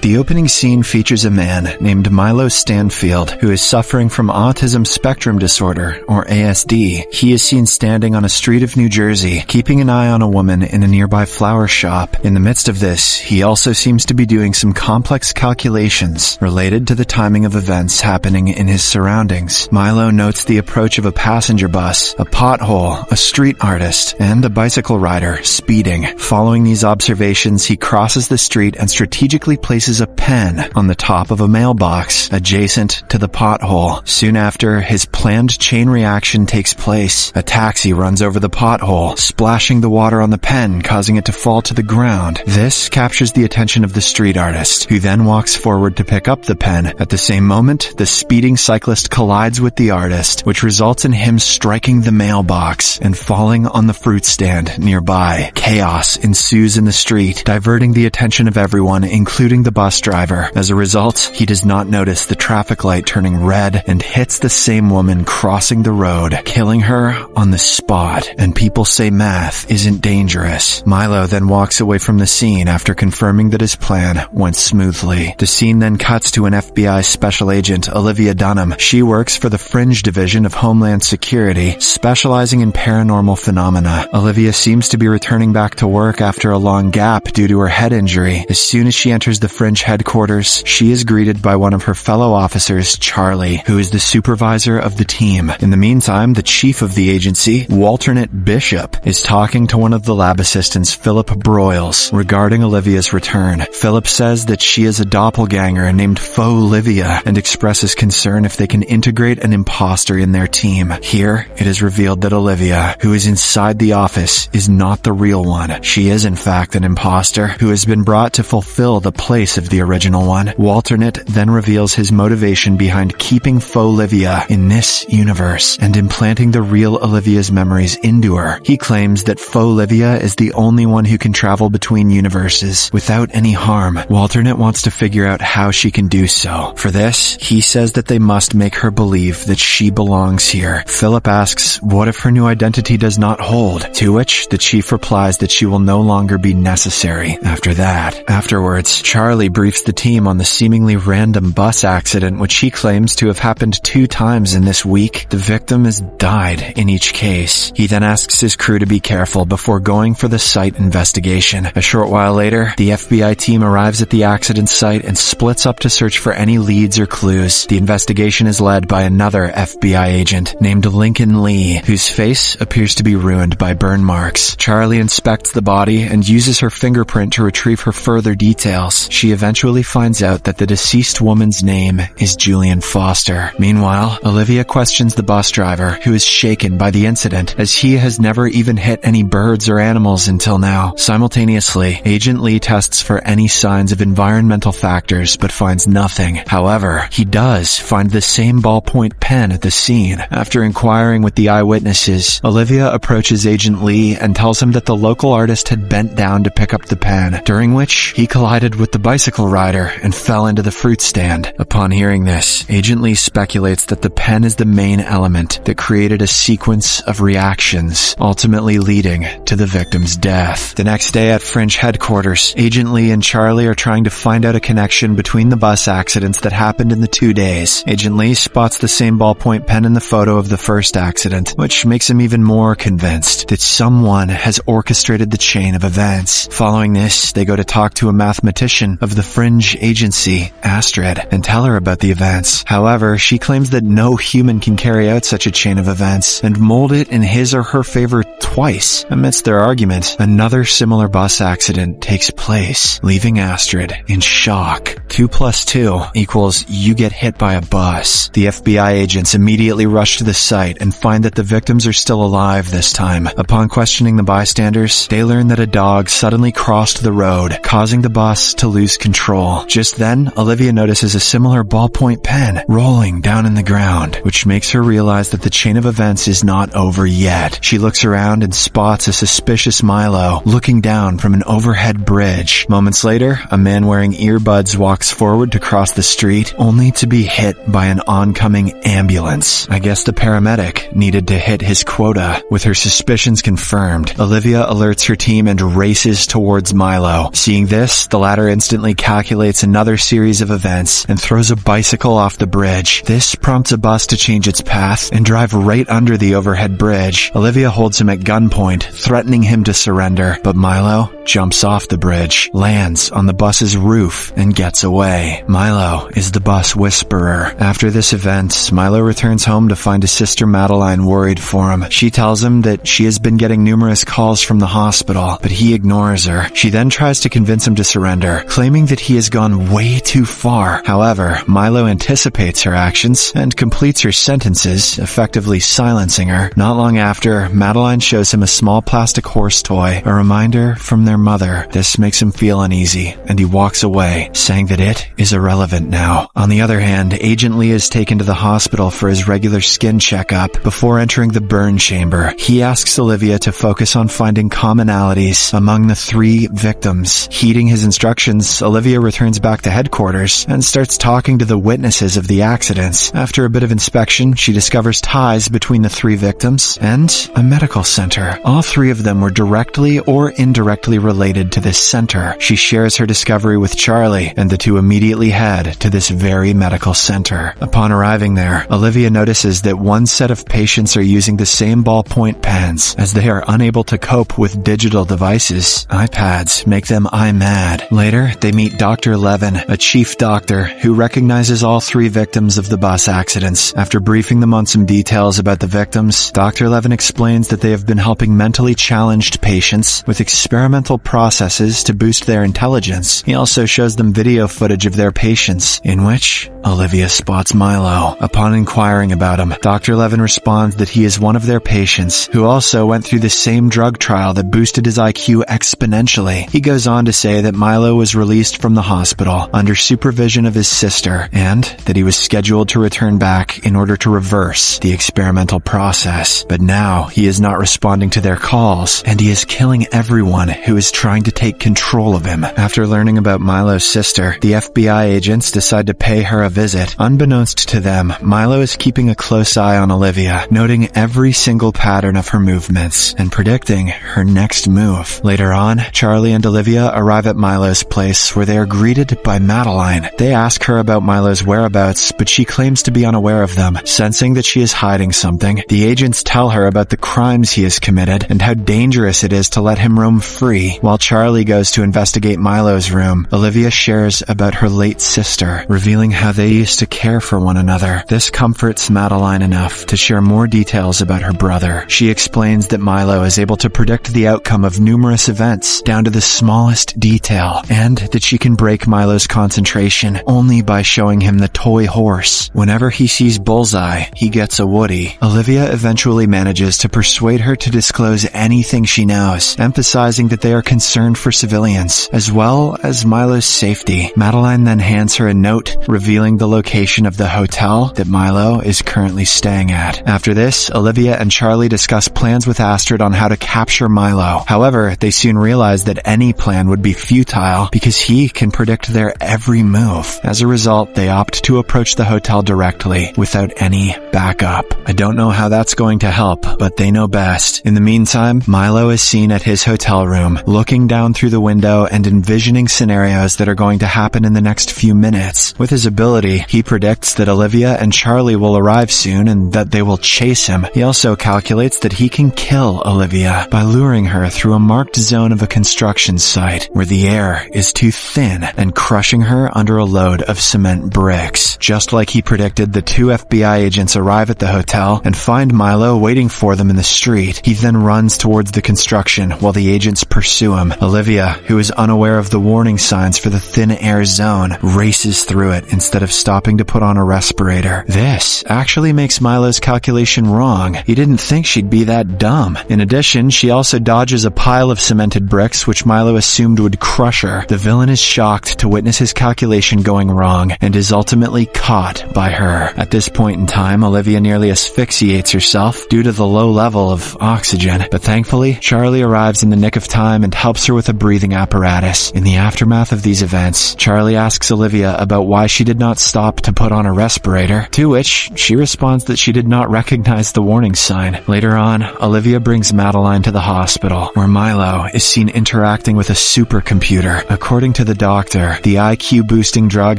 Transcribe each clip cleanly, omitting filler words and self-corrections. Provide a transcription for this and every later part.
The opening scene features a man named Milo Stanfield who is suffering from autism spectrum disorder, or ASD. He is seen standing on a street of New Jersey, keeping an eye on a woman in a nearby flower shop. In the midst of this, he also seems to be doing some complex calculations related to the timing of events happening in his surroundings. Milo notes the approach of a passenger bus, a pothole, a street artist, and a bicycle rider speeding. Following these observations, he crosses the street and strategically places a pen on the top of a mailbox adjacent to the pothole. Soon after, his planned chain reaction takes place. A taxi runs over the pothole, splashing the water on the pen, causing it to fall to the ground. This captures the attention of the street artist, who then walks forward to pick up the pen. At the same moment, the speeding cyclist collides with the artist, which results in him striking the mailbox and falling on the fruit stand nearby. Chaos ensues in the street, diverting the attention of everyone, including the bus driver. As a result, he does not notice the traffic light turning red and hits the same woman crossing the road, killing her on the spot. And people say math isn't dangerous. Milo then walks away from the scene after confirming that his plan went smoothly. The scene then cuts to an FBI special agent, Olivia Dunham. She works for the Fringe Division of Homeland Security, specializing in paranormal phenomena. Olivia seems to be returning back to work after a long gap due to her head injury. As soon as she enters the Fringe headquarters, she is greeted by one of her fellow officers, Charlie, who is the supervisor of the team. In the meantime, the chief of the agency, Walternate Bishop, is talking to one of the lab assistants, Philip Broyles, regarding Olivia's return. Philip says that she is a doppelganger named Faux-Livia and expresses concern if they can integrate an imposter in their team. Here, it is revealed that Olivia, who is inside the office, is not the real one. She is in fact an imposter who has been brought to fulfill the place of the original one. Walternate then reveals his motivation behind keeping Faux-Livia in this universe and implanting the real Olivia's memories into her. He claims that Faux-Livia is the only one who can travel between universes without any harm. Walternate wants to figure out how she can do so. For this, he says that they must make her believe that she belongs here. Philip asks, what if her new identity does not hold? To which the chief replies that she will no longer be necessary after that. Afterwards, Charlie briefs the team on the seemingly random bus accident which he claims to have happened 2 times in this week. The victim has died in each case. He then asks his crew to be careful before going for the site investigation. A short while later, the FBI team arrives at the accident site and splits up to search for any leads or clues. The investigation is led by another FBI agent named Lincoln Lee, whose face appears to be ruined by burn marks. Charlie inspects the body and uses her fingerprint to retrieve her further details. She eventually finds out that the deceased woman's name is Julian Foster. Meanwhile, Olivia questions the bus driver, who is shaken by the incident, as he has never even hit any birds or animals until now. Simultaneously, Agent Lee tests for any signs of environmental factors but finds nothing. However, he does find the same ballpoint pen at the scene. After inquiring with the eyewitnesses, Olivia approaches Agent Lee and tells him that the local artist had bent down to pick up the pen, during which he collided with the bicycle rider and fell into the fruit stand. Upon hearing this, Agent Lee speculates that the pen is the main element that created a sequence of reactions, ultimately leading to the victim's death. The next day at Fringe headquarters, Agent Lee and Charlie are trying to find out a connection between the bus accidents that happened in the 2 days. Agent Lee spots the same ballpoint pen in the photo of the first accident, which makes him even more convinced that someone has orchestrated the chain of events. Following this, they go to talk to a mathematician of the Fringe agency, Astrid, and tell her about the events. However, she claims that no human can carry out such a chain of events and mold it in his or her favor twice. Amidst their argument, another similar bus accident takes place, leaving Astrid in shock. 2 + 2 equals you get hit by a bus. The FBI agents immediately rush to the site and find that the victims are still alive this time. Upon questioning the bystanders, they learn that a dog suddenly crossed the road, causing the bus to lose control. Just then, Olivia notices a similar ballpoint pen rolling down in the ground, which makes her realize that the chain of events is not over yet. She looks around and spots a suspicious Milo looking down from an overhead bridge. Moments later, a man wearing earbuds walks walks forward to cross the street, only to be hit by an oncoming ambulance. I guess the paramedic needed to hit his quota. With her suspicions confirmed, Olivia alerts her team and races towards Milo. Seeing this, the latter instantly calculates another series of events and throws a bicycle off the bridge. This prompts a bus to change its path and drive right under the overhead bridge. Olivia holds him at gunpoint, threatening him to surrender, but Milo jumps off the bridge, lands on the bus's roof, and gets away. Milo is the bus whisperer. After this event, Milo returns home to find his sister Madeline worried for him. She tells him that she has been getting numerous calls from the hospital, but he ignores her. She then tries to convince him to surrender, claiming that he has gone way too far. However, Milo anticipates her actions and completes her sentences, effectively silencing her. Not long after, Madeline shows him a small plastic horse toy, a reminder from their mother. This makes him feel uneasy, and he walks away, saying that it is irrelevant now. On the other hand, Agent Lee is taken to the hospital for his regular skin checkup before entering the burn chamber. He asks Olivia to focus on finding commonalities among the 3 victims. Heeding his instructions, Olivia returns back to headquarters and starts talking to the witnesses of the accidents. After a bit of inspection, she discovers ties between the 3 victims and a medical center. All 3 of them were directly or indirectly related to this center. She shares her discovery with Charlie, and the two immediately head to this very medical center. Upon arriving there, Olivia notices that one set of patients are using the same ballpoint pens, as they are unable to cope with digital devices. iPads make them eye-mad. Later, they meet Dr. Levin, a chief doctor who recognizes all 3 victims of the bus accidents. After briefing them on some details about the victims, Dr. Levin explains that they have been helping mentally challenged patients with experimental processes to boost their intelligence. He also shows them video footage of their patients, in which Olivia spots Milo. Upon inquiring about him, Dr. Levin responds that he is one of their patients who also went through the same drug trial that boosted his IQ exponentially. He goes on to say that Milo was released from the hospital under supervision of his sister, and that he was scheduled to return back in order to reverse the experimental process. But now he is not responding to their calls, and he is killing everyone who is trying to take control of him. After learning about Milo's sister, the FBI agents decide to pay her a visit. Unbeknownst to them, Milo is keeping a close eye on Olivia, noting every single pattern of her movements and predicting her next move. Later on, Charlie and Olivia arrive at Milo's place, where they are greeted by Madeline. They ask her about Milo's whereabouts, but she claims to be unaware of them. Sensing that she is hiding something, the agents tell her about the crimes he has committed and how dangerous it is to let him roam free. While Charlie goes to investigate Milo's room, Olivia shares about her late sister, revealing how they used to care for one another. This comforts Madeline enough to share more details about her brother. She explains that Milo is able to predict the outcome of numerous events down to the smallest detail, and that she can break Milo's concentration only by showing him the toy horse. Whenever he sees Bullseye, he gets a Woody. Olivia eventually manages to persuade her to disclose anything she knows, emphasizing that they are concerned for civilians, as well as Milo's safety. Madeline then hands her a note revealing the location of the hotel that Milo is currently staying at. After this, Olivia and Charlie discuss plans with Astrid on how to capture Milo. However, they soon realize that any plan would be futile because he can predict their every move. As a result, they opt to approach the hotel directly without any backup. I don't know how that's going to help, but they know best. In the meantime, Milo is seen at his hotel room, looking down through the window and envisioning scenarios that are going to happen in the next few minutes. With his ability, he predicts that Olivia and Charlie will arrive soon and that they will chase him. He also calculates that he can kill Olivia by luring her through a marked zone of a construction site where the air is too thin and crushing her under a load of cement bricks. Just like he predicted, the 2 FBI agents arrive at the hotel and find Milo waiting for them in the street. He then runs towards the construction while the agents pursue him. Olivia, who is unaware of the warning signs for the thin air zone, races through it instead of stopping to put on a respirator. This actually makes Milo's calculation wrong. He didn't think she'd be that dumb. In addition, she also dodges a pile of cemented bricks which Milo assumed would crush her. The villain is shocked to witness his calculation going wrong and is ultimately caught by her. At this point in time, Olivia nearly asphyxiates herself due to the low level of oxygen, but thankfully, Charlie arrives in the nick of time and helps her with a breathing apparatus. In the aftermath of these events, Charlie Charlie asks Olivia about why she did not stop to put on a respirator, to which she responds that she did not recognize the warning sign. Later on, Olivia brings Madeline to the hospital, where Milo is seen interacting with a supercomputer. According to the doctor, the IQ-boosting drug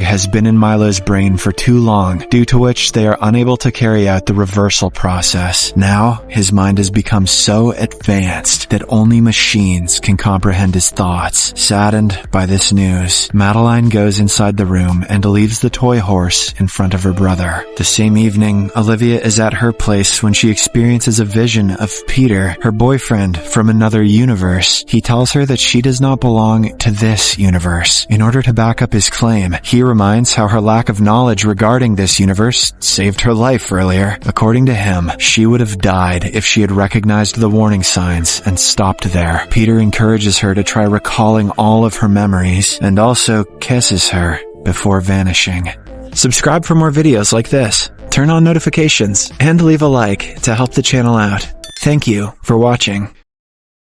has been in Milo's brain for too long, due to which they are unable to carry out the reversal process. Now, his mind has become so advanced that only machines can comprehend his thoughts. Saddened by this news, Madeline goes inside the room and leaves the toy horse in front of her brother. The same evening, Olivia is at her place when she experiences a vision of Peter, her boyfriend from another universe. He tells her that she does not belong to this universe. In order to back up his claim, he reminds how her lack of knowledge regarding this universe saved her life earlier. According to him, she would have died if she had recognized the warning signs and stopped there. Peter encourages her to try recalling all of her memories and also kisses her before vanishing. Subscribe for more videos like this, turn on notifications, and leave a like to help the channel out. Thank you for watching.